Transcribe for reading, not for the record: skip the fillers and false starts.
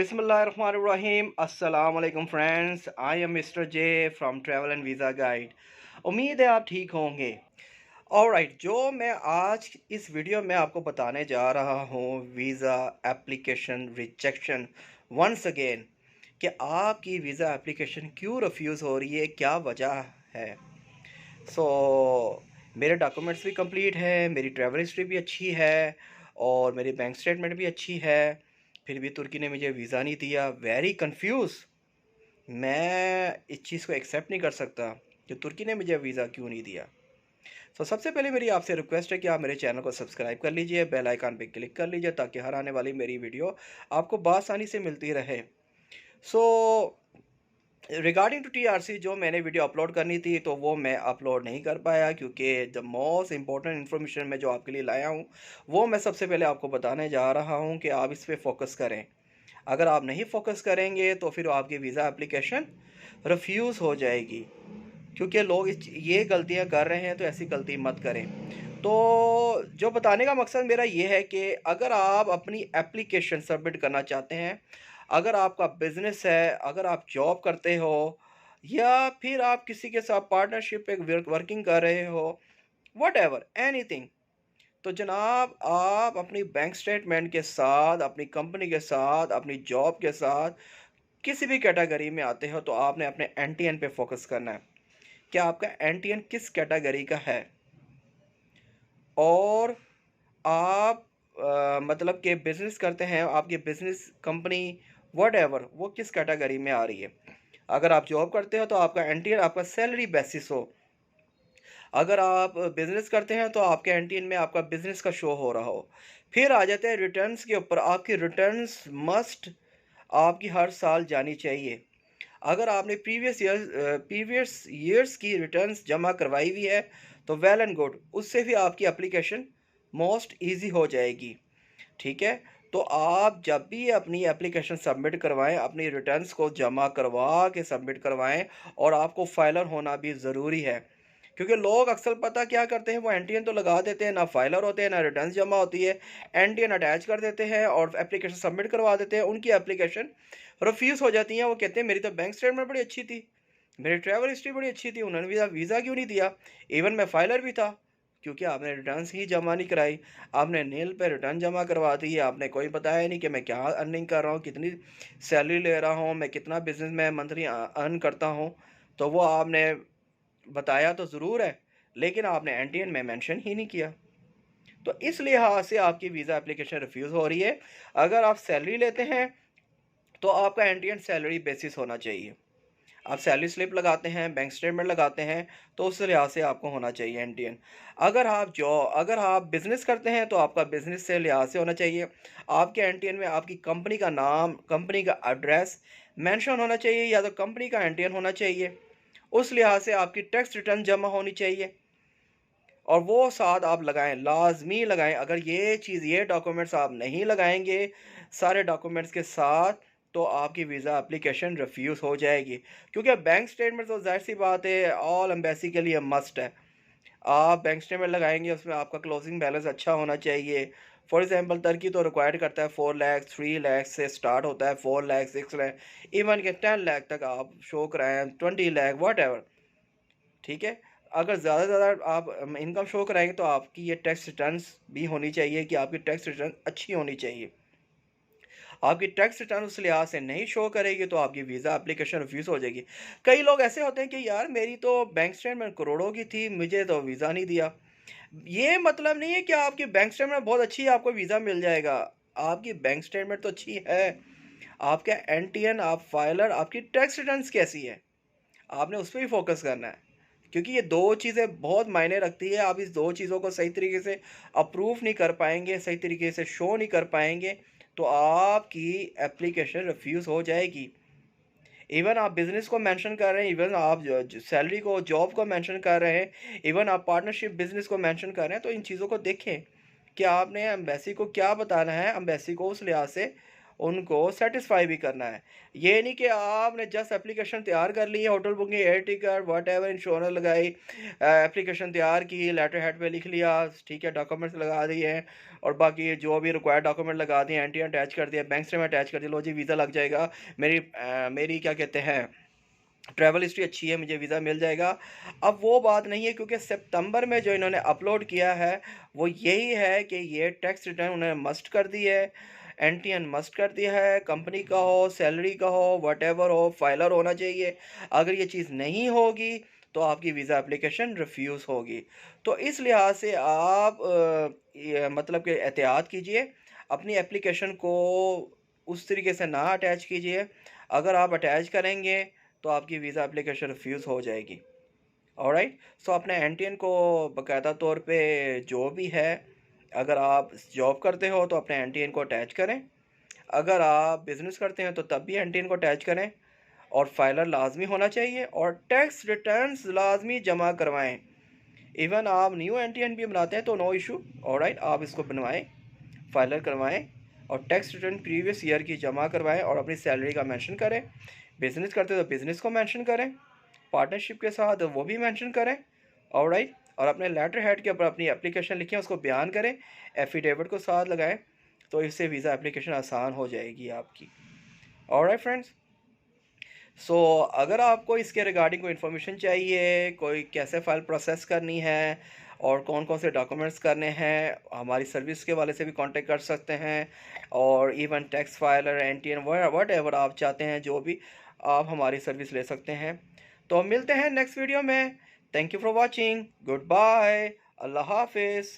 बिस्मिल्लाहिर्रहमानिर्रहीम अस्सलाम वालेकुम friends. I am mister J from travel and visa guide. उम्मीद है आप ठीक होंगे। ऑलराइट, जो मैं आज इस वीडियो में आपको बताने जा रहा हूँ, visa application rejection once again, कि आपकी वीज़ा एप्लीकेशन क्यों रिफ्यूज़ हो रही है, क्या वजह है। सो मेरे डॉक्यूमेंट्स भी कंप्लीट हैं, मेरी ट्रैवल हिस्ट्री भी अच्छी है और मेरी बैंक स्टेटमेंट भी अच्छी है, फिर भी तुर्की ने मुझे वीज़ा नहीं दिया। Very confuse. मैं इस चीज़ को एक्सेप्ट नहीं कर सकता कि तुर्की ने मुझे वीज़ा क्यों नहीं दिया। तो सबसे पहले मेरी आपसे रिक्वेस्ट है कि आप मेरे चैनल को सब्सक्राइब कर लीजिए, बेल आइकन पे क्लिक कर लीजिए, ताकि हर आने वाली मेरी वीडियो आपको बआसानी से मिलती रहे। सो रिगार्डिंग टू टीआरसी, जो मैंने वीडियो अपलोड करनी थी तो वो मैं अपलोड नहीं कर पाया, क्योंकि द मोस्ट इम्पॉर्टेंट इन्फॉर्मेशन मैं जो आपके लिए लाया हूँ वो मैं सबसे पहले आपको बताने जा रहा हूँ कि आप इस पर फोकस करें। अगर आप नहीं फोकस करेंगे तो फिर आपकी वीज़ा एप्लीकेशन रिफ्यूज़ हो जाएगी, क्योंकि लोग ये गलतियाँ कर रहे हैं, तो ऐसी गलती मत करें। तो जो बताने का मकसद मेरा ये है कि अगर आप अपनी एप्लीकेशन सबमिट करना चाहते हैं, अगर आपका बिज़नेस है, अगर आप जॉब करते हो या फिर आप किसी के साथ पार्टनरशिप पे वर्किंग कर रहे हो, व्हाटएवर एनीथिंग, तो जनाब आप अपनी बैंक स्टेटमेंट के साथ, अपनी कंपनी के साथ, अपनी जॉब के साथ किसी भी कैटेगरी में आते हो तो आपने अपने एनटीएन पे फोकस करना है कि आपका एनटीएन किस कैटेगरी का है, और आप मतलब कि बिज़नेस करते हैं, आपकी बिज़नेस कंपनी व्हाटएवर वो किस कैटेगरी में आ रही है। अगर आप जॉब करते हो तो आपका एनटीएन आपका सैलरी बेसिस हो। अगर आप बिज़नेस करते हैं तो आपके एनटीएन में आपका बिज़नेस का शो हो रहा हो। फिर आ जाते हैं रिटर्न्स के ऊपर। आपकी रिटर्न्स मस्ट आपकी हर साल जानी चाहिए। अगर आपने प्रीवियस ईयर्स की रिटर्न्स जमा करवाई हुई है तो वेल एंड गुड, उससे भी आपकी एप्लीकेशन मोस्ट इजी हो जाएगी। ठीक है। तो आप जब भी अपनी एप्लीकेशन सबमिट करवाएं, अपनी रिटर्न्स को जमा करवा के सबमिट करवाएं, और आपको फाइलर होना भी ज़रूरी है, क्योंकि लोग अक्सर पता क्या करते हैं, वो एनटीएन तो लगा देते हैं, ना फाइलर होते हैं, ना रिटर्न्स जमा होती है, एनटीएन अटैच कर देते हैं और एप्लीकेशन सबमिट करवा देते हैं। उनकी एप्लीकेशन रिफ्यूज़ हो जाती है। वो कहते हैं मेरी तो बैंक स्टेटमेंट बड़ी अच्छी थी, मेरी ट्रैवल हिस्ट्री बड़ी अच्छी थी, उन्होंने वीज़ा वीज़ा क्यों नहीं दिया। इवन मैं फाइलर भी था, क्योंकि आपने रिटर्न्स ही जमा नहीं कराई। आपने नील पे रिटर्न जमा करवा दी है, आपने कोई बताया नहीं कि मैं क्या अर्निंग कर रहा हूँ, कितनी सैलरी ले रहा हूँ, मैं कितना बिजनेस में मंथली अर्न करता हूँ। तो वो आपने बताया तो ज़रूर है, लेकिन आपने एनटीएन में मेंशन ही नहीं किया। तो इस लिहाज से आपकी वीज़ा एप्लीकेशन रिफ्यूज़ हो रही है। अगर आप सैलरी लेते हैं तो आपका एनटीएन सैलरी बेसिस होना चाहिए। आप सैलरी स्लिप लगाते हैं, बैंक स्टेटमेंट लगाते हैं, तो उस लिहाज से आपको होना चाहिए एनटीएन। अगर आप बिज़नेस करते हैं तो आपका बिज़नेस से लिहाज से होना चाहिए। आपके एनटीएन में आपकी कंपनी का नाम, कंपनी का एड्रेस मेंशन होना चाहिए, या तो कंपनी का एनटीएन होना चाहिए। उस लिहाज से आपकी टैक्स रिटर्न जमा होनी चाहिए, और वो साथ आप लगाएं, लाजमी लगाएं। अगर ये चीज़, ये डॉक्यूमेंट्स आप नहीं लगाएंगे सारे डॉक्यूमेंट्स के साथ, तो आपकी वीज़ा एप्लीकेशन रिफ्यूज़ हो जाएगी। क्योंकि बैंक स्टेटमेंट तो जाहिर सी बात है ऑल एम्बेसी के लिए मस्ट है। आप बैंक स्टेटमेंट लगाएंगे, उसमें आपका क्लोजिंग बैलेंस अच्छा होना चाहिए। फॉर एग्जांपल तुर्की तो रिक्वायर्ड करता है 4 लाख, 3 लाख से स्टार्ट होता है, 4 लाख, 6 लाख, इवन के 10 लाख तक आप शो कराएं, 20 लाख वट एवर। ठीक है। अगर ज़्यादा से ज़्यादा आप इनकम शो कराएंगे तो आपकी ये टैक्स रिटर्न्स भी होनी चाहिए, कि आपकी टैक्स रिटर्न अच्छी होनी चाहिए। आपकी टैक्स रिटर्न उस लिहाज से नहीं शो करेगी तो आपकी वीज़ा एप्लीकेशन रिफ्यूज़ हो जाएगी। कई लोग ऐसे होते हैं कि यार मेरी तो बैंक स्टेटमेंट करोड़ों की थी, मुझे तो वीज़ा नहीं दिया। ये मतलब नहीं है कि आपकी बैंक स्टेटमेंट बहुत अच्छी है आपको वीज़ा मिल जाएगा। आपकी बैंक स्टेटमेंट तो अच्छी है, आपका एनटीएन, आप फाइलर, आपकी टैक्स रिटर्न्स कैसी है, आपने उस पर भी फोकस करना है। क्योंकि ये दो चीज़ें बहुत मायने रखती है। आप इस दो चीज़ों को सही तरीके से अप्रूव नहीं कर पाएंगे, सही तरीके से शो नहीं कर पाएंगे, तो आपकी एप्लीकेशन रिफ्यूज़ हो जाएगी। इवन आप बिज़नेस को मेंशन कर रहे हैं, इवन आप सैलरी को, जॉब को मेंशन कर रहे हैं, इवन आप पार्टनरशिप बिज़नेस को मेंशन कर रहे हैं, तो इन चीज़ों को देखें कि आपने एम्बेसी को क्या बताना है। एम्बेसी को उस लिहाज से उनको सेटिस्फाई भी करना है। ये नहीं कि आपने जस्ट एप्लीकेशन तैयार कर ली है, hotel booking, air ticket, whatever, insurance लगाई, एप्लीकेशन तैयार की, लेटर हेड पे लिख लिया, ठीक है, डॉक्यूमेंट्स लगा दिए और बाकी जो भी रिक्वायर्ड डॉक्यूमेंट लगा दिए, एंटी अटैच कर दिया, बैंक स्टेटमेंट अटैच कर दिया, लो जी वीज़ा लग जाएगा, मेरी क्या कहते हैं ट्रैवल हिस्ट्री अच्छी है, मुझे वीज़ा मिल जाएगा। अब वो बात नहीं है, क्योंकि सितंबर में जो इन्होंने अपलोड किया है वो यही है कि ये टैक्स रिटर्न उन्होंने मस्ट कर दी है, एनटीएन मस्ट कर दिया है, कंपनी का हो, सैलरी का हो, व्हाटएवर हो, फाइलर होना चाहिए। अगर ये चीज़ नहीं होगी तो आपकी वीज़ा एप्लीकेशन रिफ्यूज़ होगी। तो इस लिहाज से आप मतलब कि एहतियात कीजिए, अपनी एप्लीकेशन को उस तरीके से ना अटैच कीजिए। अगर आप अटैच करेंगे तो आपकी वीज़ा एप्लीकेशन रिफ्यूज़ हो जाएगी। ऑलराइट, सो अपने एनटीएन को बाकायदा तौर पे जो भी है, अगर आप जॉब करते हो तो अपने एनटीएन को अटैच करें, अगर आप बिज़नेस करते हैं तो तब भी एनटीएन को अटैच करें, और फाइलर लाजमी होना चाहिए, और टैक्स रिटर्न्स लाजमी जमा करवाएं। इवन आप न्यू एनटीएन भी बनाते हैं तो नो इशू, ऑलराइट, आप इसको बनवाएं, फाइलर करवाएं और टैक्स रिटर्न प्रीवियस ईयर की जमा करवाएं और अपनी सैलरी का मेंशन करें। बिज़नेस करते तो बिज़नेस को मेंशन करें, पार्टनरशिप के साथ वो भी मेंशन करें, ऑलराइट, और अपने लेटर हेड के ऊपर अपनी एप्लीकेशन लिखें, उसको बयान करें, एफिडेविट को साथ लगाएं, तो इससे वीज़ा एप्लीकेशन आसान हो जाएगी आपकी। ऑलराइट फ्रेंड्स, सो अगर आपको इसके रिगार्डिंग कोई इन्फॉर्मेशन चाहिए, कोई कैसे फ़ाइल प्रोसेस करनी है और कौन कौन से डॉक्यूमेंट्स करने हैं, हमारी सर्विस के वाले से भी कांटेक्ट कर सकते हैं, और even tax filer, NTN, what ever आप चाहते हैं, जो भी आप हमारी सर्विस ले सकते हैं। तो मिलते हैं नेक्स्ट वीडियो में। Thank you for watching, good bye, अल्लाह हाफिज़।